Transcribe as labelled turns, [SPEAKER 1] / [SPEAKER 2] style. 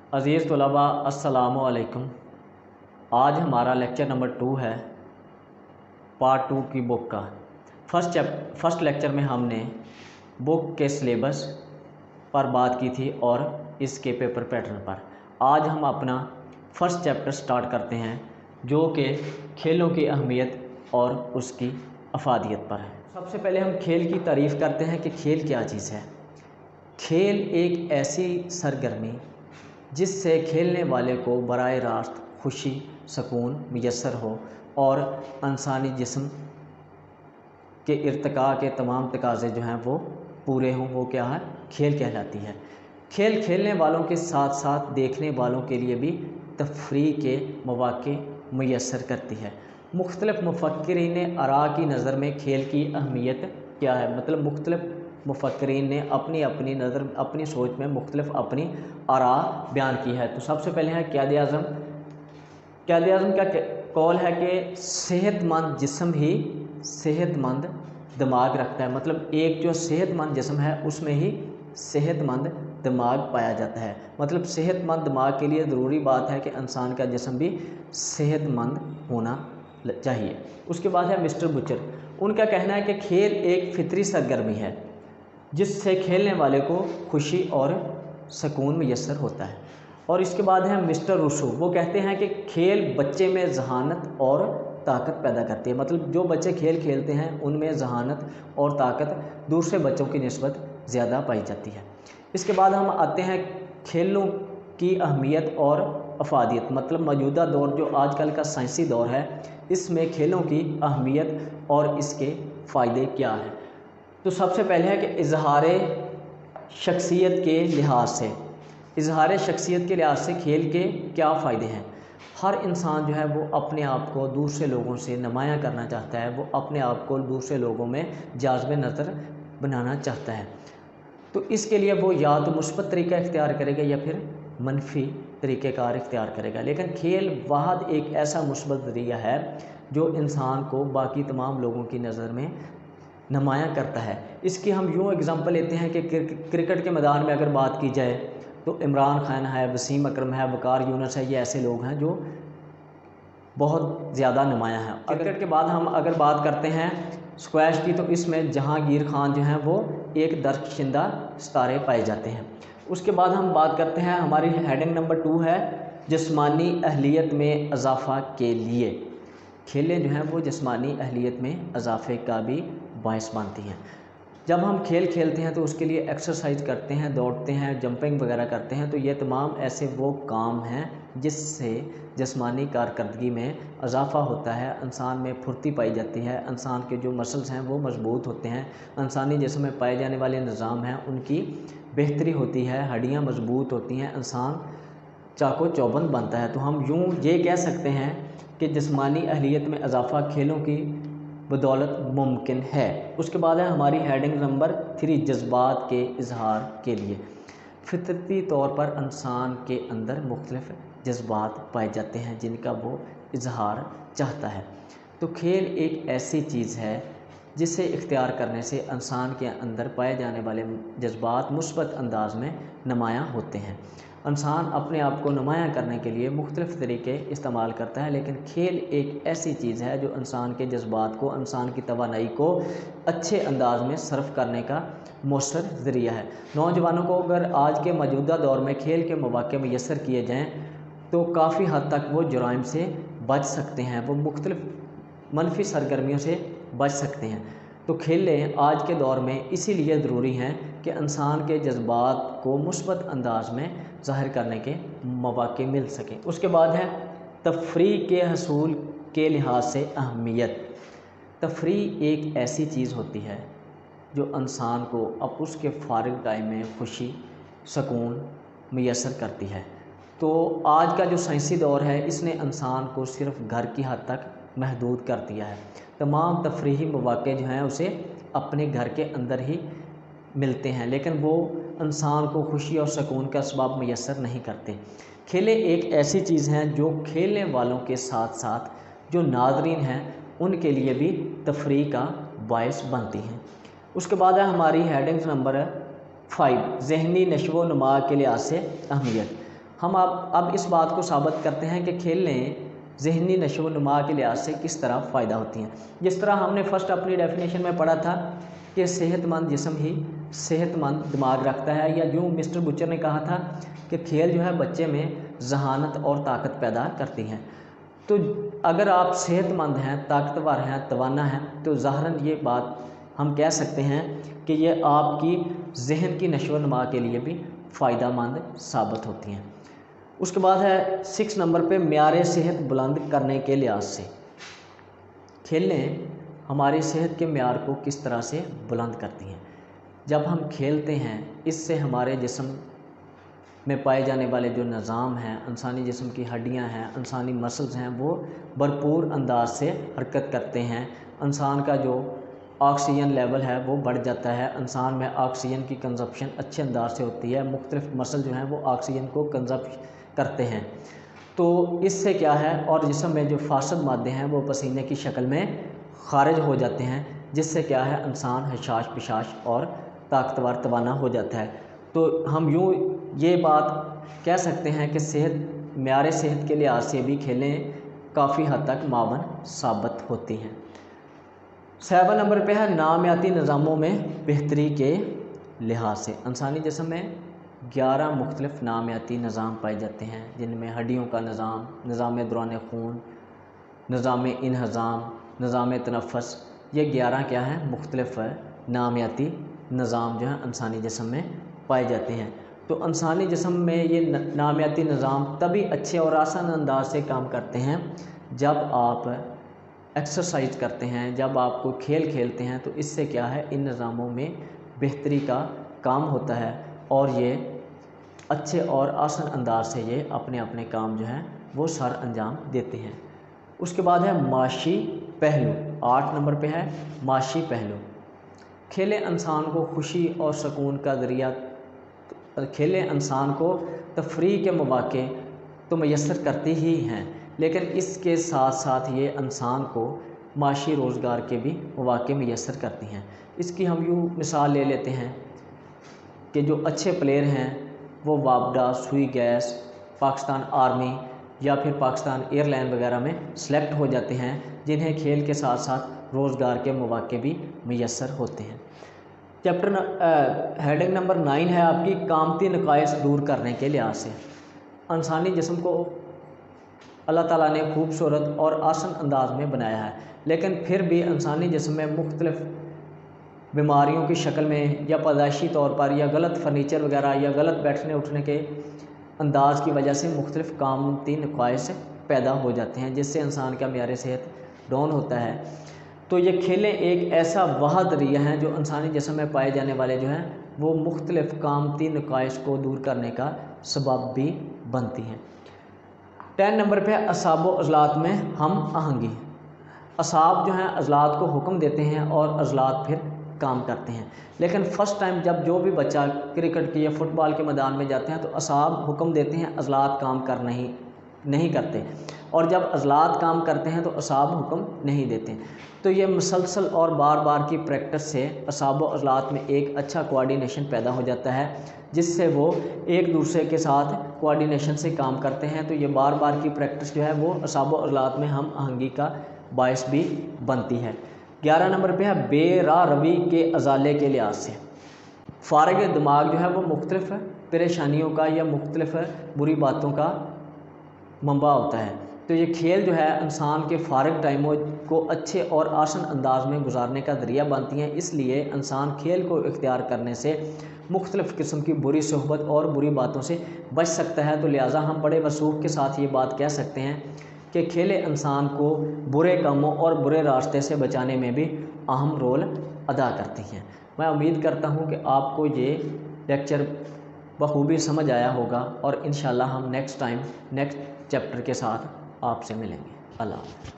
[SPEAKER 1] अज़ीज़ तलबा अस्सलामु अलैकुम। आज हमारा लेक्चर नंबर 2 है पार्ट 2 की बुक का। फर्स्ट लेक्चर में हमने बुक के सिलेबस पर बात की थी और इसके पेपर पैटर्न पर। आज हम अपना फर्स्ट चैप्टर स्टार्ट करते हैं जो कि खेलों की अहमियत और उसकी अफादियत पर है। सबसे पहले हम खेल की तारीफ़ करते हैं कि खेल क्या चीज़ है। खेल एक ऐसी सरगर्मी जिससे खेलने वाले को बराह रास्त खुशी सुकून मैसर हो और इंसानी जिस्म के इर्तिका के तमाम तकाज़े जो हैं वो पूरे हों, वो क्या है, खेल कहलाती है। खेल खेलने वालों के साथ साथ देखने वालों के लिए भी तफरीह के मौक़े मैसर करती है। मुख्तलिफ़ मुफ़क्किरीन आरा की नज़र में खेल की अहमियत क्या है, मतलब मुख्तलिफ़ मुफ़क्किरीन ने अपनी अपनी नज़र अपनी सोच में मुख्तलिफ़ अपनी आरा बयान की है। तो सबसे पहले है क़ायदे आज़म का कौल है कि सेहतमंद जिस्म ही सेहतमंद दिमाग रखता है। मतलब एक जो सेहतमंद जिस्म है उसमें ही सेहतमंद दिमाग पाया जाता है। मतलब सेहतमंद दिमाग के लिए ज़रूरी बात है कि इंसान का जिस्म भी सेहतमंद होना चाहिए। उसके बाद है मिस्टर बुचर, उनका कहना है कि खेल एक फितरी सरगर्मी है जिससे खेलने वाले को खुशी और सुकून मैसर होता है। और इसके बाद है मिस्टर रूसो, वो कहते हैं कि खेल बच्चे में जहानत और ताकत पैदा करती है। मतलब जो बच्चे खेल खेलते हैं उनमें जहानत और ताकत दूसरे बच्चों की निस्बत ज़्यादा पाई जाती है। इसके बाद हम आते हैं खेलों की अहमियत और अफादियत। मतलब मौजूदा दौर जो आजकल का साइंसी दौर है, इसमें खेलों की अहमियत और इसके फ़ायदे क्या हैं। तो सबसे पहले है कि इजहार शख्सियत के लिहाज से खेल के क्या फ़ायदे हैं। हर इंसान जो है वो अपने आप को दूसरे लोगों से नुमायाँ करना चाहता है, वो अपने आप को दूसरे लोगों में जाज़िब नज़र बनाना चाहता है। तो इसके लिए वो या तो मुस्बत तरीका इख्तियार करेगा या फिर मनफी तरीक़ेकार इख्तियार करेगा। लेकिन खेल वाहद एक ऐसा मुस्बत ज़रिया है जो इंसान को बाकी तमाम लोगों की नज़र में नुमायाँ करता है। इसकी हम यूँ एग्ज़ाम्पल लेते हैं कि क्रिकेट के मैदान में अगर बात की जाए तो इमरान खान है, वसीम अकरम है, वकार यूनुस है, ये ऐसे लोग हैं जो बहुत ज़्यादा नुमायाँ हैं। क्रिकेट के बाद हम अगर बात करते हैं स्क्वैश की, तो इसमें जहांगीर खान जो हैं वो एक दरकिशिंदा सितारे पाए जाते हैं। उसके बाद हम बात करते हैं, हमारी हेडिंग नंबर 2 है जिस्मानी अहलियत में इजाफ़ा के लिए। खेलें जो हैं वो जिस्मानी अहलियत में इजाफ़े का भी बायस बनती हैं। जब हम खेल खेलते हैं तो उसके लिए एक्सरसाइज करते हैं, दौड़ते हैं, जंपिंग वगैरह करते हैं। तो ये तमाम ऐसे वो काम हैं जिससे जिस्मानी कारकर्दगी में इजाफ़ा होता है, इंसान में फुर्ती पाई जाती है, इंसान के जो मसल्स हैं वो मजबूत होते हैं, इंसानी जिस्म में पाए जाने वाले निज़ाम हैं उनकी बेहतरी होती है, हड्डियाँ मजबूत होती हैं, इंसान चाको चौबंद बनता है। तो हम यूँ ये कह सकते हैं कि जिस्मानी अहलियत में इजाफ़ा खेलों की बदौलत मुमकिन है। उसके बाद है हमारी हेडिंग नंबर 3 जज्बात के इजहार के लिए। फितरती तौर पर इंसान के अंदर मुख्तलिफ़ जज्बात पाए जाते हैं जिनका वो इजहार चाहता है। तो खेल एक ऐसी चीज़ है जिसे इख्तियार करने से इंसान के अंदर पाए जाने वाले जज्बात मुस्बत अंदाज में नुमायाँ होते हैं। इंसान अपने आप को नुमायाँ करने के लिए मुख्तलिफ़ तरीके इस्तेमाल करता है, लेकिन खेल एक ऐसी चीज़ है जो इंसान के जज्बात को, इंसान की तवानाई को अच्छे अंदाज में सर्व करने का मौसर ज़रिया है। नौजवानों को अगर आज के मौजूदा दौर में खेल के मौक़े मैसर किए जाएँ तो काफ़ी हद तक वो जुराइम से बच सकते हैं, वो मुख्तलिफ़ मनफी सरगर्मियों से बच सकते हैं। तो खेलें आज के दौर में इसीलिए ज़रूरी हैं कि इंसान के जज्बात को मुस्बत अंदाज में ज़ाहिर करने के मौक़े मिल सकें। उसके बाद है तफरीह के हसूल के लिहाज से अहमियत। तफरीह एक ऐसी चीज़ होती है जो इंसान को अब उसके फ़ारिग टाइम में खुशी सुकून मैसर करती है। तो आज का जो साइंसी दौर है इसने इंसान को सिर्फ़ घर की हद तक महदूद कर दिया है। तमाम तफरीही मौक़े जो हैं उसे अपने घर के अंदर ही मिलते हैं, लेकिन वो इंसान को खुशी और सुकून का असबाब मैसर नहीं करते। खेलें एक ऐसी चीज़ हैं जो खेलने वालों के साथ साथ जो नाज़रीन हैं उनके लिए भी तफरीह का बायस बनती हैं। उसके बाद है हमारी हेडिंग नंबर 5 ज़हनी नशो नुमा के लिहाज से अहमियत। ہم اب اس بات کو ثابت کرتے ہیں کہ کھیلیں ذہنی نشو و نما کے لحاظ سے کس طرح فائدہ ہوتی ہیں۔ جس طرح ہم نے فرسٹ اپنی ڈیفینیشن میں پڑھا تھا کہ صحت مند جسم ہی صحت مند دماغ رکھتا ہے، یا جو مسٹر بچر نے کہا تھا کہ کھیل جو ہے بچے میں ذہانت اور طاقت پیدا کرتی ہیں۔ تو اگر آپ صحت مند ہیں، طاقتور ہیں، توانا ہیں، تو ظاہراً یہ بات ہم کہہ سکتے ہیں کہ یہ آپ کی ذہن کی نشو و نما کے لیے بھی فائدہ مند ثابت ہوتی ہیں۔ اس کے بعد ہے 6 نمبر پہ معیار صحت بلند کرنے کے لحاظ سے کھیلیں ہماری صحت کے معیار کو کس طرح سے بلند کرتی ہیں۔ جب ہم کھیلتے ہیں اس سے ہمارے جسم میں پائے جانے والے جو نظام ہیں، انسانی جسم کی ہڈیاں ہیں، انسانی مسلز ہیں، وہ بھرپور انداز سے حرکت کرتے ہیں۔ انسان کا جو آکسیجن لیول ہے وہ بڑھ جاتا ہے، انسان میں آکسیجن کی کنزپشن اچھے انداز سے ہوتی ہے، مختلف مسل جو ہیں وہ آکسیجن کو کنزپ کرتے ہیں۔ تو اس سے کیا ہے، اور جسم میں جو فاسد مادے ہیں وہ پسینے کی شکل میں خارج ہو جاتے ہیں، جس سے کیا ہے انسان حشاش پشاش اور طاقتور توانا ہو جاتا ہے۔ تو ہم یوں یہ بات کہہ سکتے ہیں کہ معیار صحت کے لحاظ سے بھی کھیلیں کافی حد تک معاون ثابت ہوتی ہیں۔ 7 نمبر پہ ہے نامیاتی نظاموں میں بہتری کے لحاظ سے انسانی جسم میں 11 مختلف نامیاتی نظام پائے جاتے ہیں، جن میں ہڈیوں کا نظام، نظام دوران خون، نظام انہضام، نظام تنفس، یہ 11 کیا ہیں مختلف نامیاتی نظام جو ہیں انسانی جسم میں پائے جاتے ہیں۔ تو انسانی جسم میں یہ نامیاتی نظام تبھی اچھے اور آسان انداز سے کام کرتے ہیں جب آپ ایکسرسائز کرتے ہیں، جب آپ کو کھیل کھیلتے ہیں، تو اس سے کیا ہے ان نظاموں میں بہتری کا کام ہوتا ہے، اور یہ اچھے اور آسان انداز سے یہ اپنے اپنے کام جو ہیں وہ سر انجام دیتے ہیں۔ اس کے بعد ہے معاشی پہلو، 8 نمبر پہ ہے معاشی پہلو۔ کھیلیں انسان کو خوشی اور سکون کا ذریعہ، کھیلیں انسان کو تفریح کے مواقع تو میسر کرتی ہی ہیں، لیکن اس کے ساتھ ساتھ یہ انسان کو معاشی روزگار کے بھی مواقع میسر کرتی ہیں۔ اس کی ہم یوں مثال لے لیتے ہیں کہ جو اچھے پلیئر ہیں وہ وابڈا، سوئی گیس، پاکستان آرمی یا پھر پاکستان ایئر لائن وغیرہ میں سلیکٹ ہو جاتے ہیں، جنہیں کھیل کے ساتھ ساتھ روزگار کے مواقع بھی میسر ہوتے ہیں۔ چیپٹر ہیڈنگ نمبر 9 ہے آپ کی قامتی نقائص دور کرنے کے لحاظ سے انسانی جسم کو اللہ تعالیٰ نے خوبصورت اور آسان انداز میں بنایا ہے، لیکن پھر بھی انسانی جسم میں مختلف بیماریوں کی شکل میں یا پیدائشی طور پر یا غلط فرنیچر وغیرہ یا غلط بیٹھنے اٹھنے کے انداز کی وجہ سے مختلف قامتی نقائص پیدا ہو جاتے ہیں، جس سے انسان کا معیار صحت ڈاؤن ہوتا ہے۔ تو یہ کھیلیں ایک ایسا واحد ذریعہ ہیں جو انسانی جسم میں پائے جانے والے جو ہیں وہ مختلف قامتی نقائص کو دور کرنے کا سبب بھی بنتی ہیں۔ 10 نمبر پہ اعصاب و عضلات میں ہم آہنگی۔ اعصاب جو ہیں عضلات کو حکم دیتے ہیں اور عضلات پھر کام کرتے ہیں، لیکن فرسٹ ٹائم جب جو بھی بچہ کرکٹ کے یا فٹ بال کے میدان میں جاتے ہیں تو اعصاب حکم دیتے ہیں، عضلات کام نہیں کرتے، اور جب عضلات کام کرتے ہیں تو اعصاب حکم نہیں دیتے۔ تو یہ مسلسل اور بار بار کی پریکٹس سے اعصاب و عضلات میں ایک اچھا کوآرڈینیشن پیدا ہو جاتا ہے، جس سے وہ ایک دوسرے کے ساتھ کوآرڈینیشن سے کام کرتے ہیں۔ تو یہ بار بار کی پریکٹس جو ہے وہ اعصاب و عضلات میں ہم آہنگی کا باعث بھی بنتی ہے۔ 11 نمبر پہ ہے بے راہ روی کے ازالے کے لحاظ سے فارغ دماغ جو ہے وہ مختلف پریشانیوں کا یا مختلف بری باتوں کا منبع ہوتا ہے۔ تو یہ کھیل جو ہے انسان کے فارغ ٹائموں کو اچھے اور آسان انداز میں گزارنے کا ذریعہ بنتی ہیں، اس لیے انسان کھیل کو اختیار کرنے سے مختلف قسم کی بری صحبت اور بری باتوں سے بچ سکتا ہے۔ تو لہٰذا ہم بڑے وثوق کے ساتھ یہ بات کہہ سکتے ہیں کہ کھیلیں انسان کو برے کاموں اور برے راستے سے بچانے میں بھی اہم رول ادا کرتی ہیں۔ میں امید کرتا ہوں کہ آپ کو یہ لیکچر بخوبی سمجھ آیا ہوگا، اور انشاءاللہ ہم نیکسٹ چیپٹر کے ساتھ آپ سے ملیں گے۔ اللہ حافظ۔